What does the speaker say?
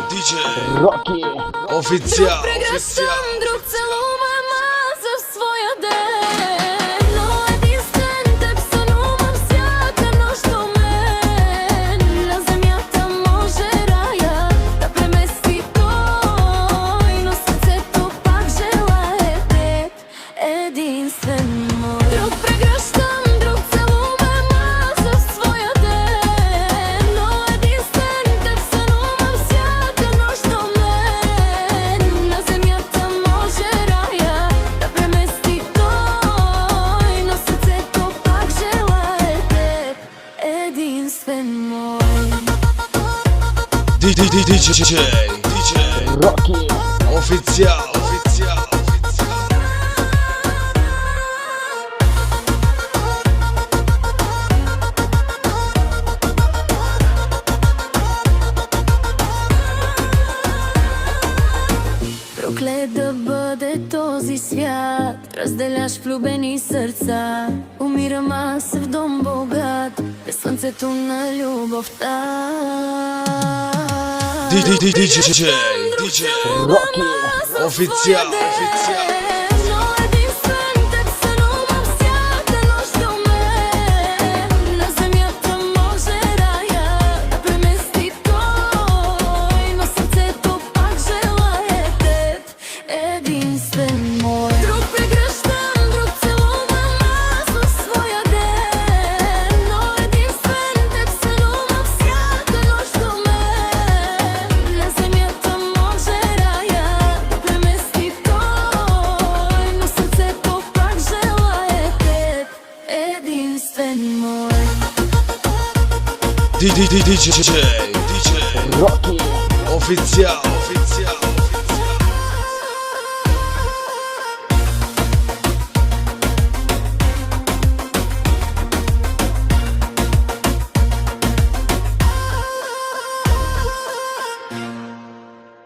DJ Rocky Официјал Друг целува маза в своја ден, но единствен теб санувам всяка ноќ до мен. На земјата може раја да премести тој, но срцето пак желае теб, единствен мој. Друг прегрштам, друг целува маза в своја ден, но единствен теб санувам всяка ноќ до мен. На земјата може раја да премести тој, но срцето пак желае теб, единствен мој. DJ Rocky Официјал Проклет да бъде този свят, разделяш влюбени сърца. Умирам аз в дом богат, без слънцето на любовта. DJ Rocky Официјал Но единствен теб санувам всяка ноќ до мен. На земјата може раја да премести тој, но срцето пак желае теб, единствен мој. Друг прегрштам, друг целувам аз в своја ден, но единствен теб санувам всяка ноќ до мен. На земјата може раја да премести тој, но срцето пак желае теб, единствен мој. DJ Rocky Официјал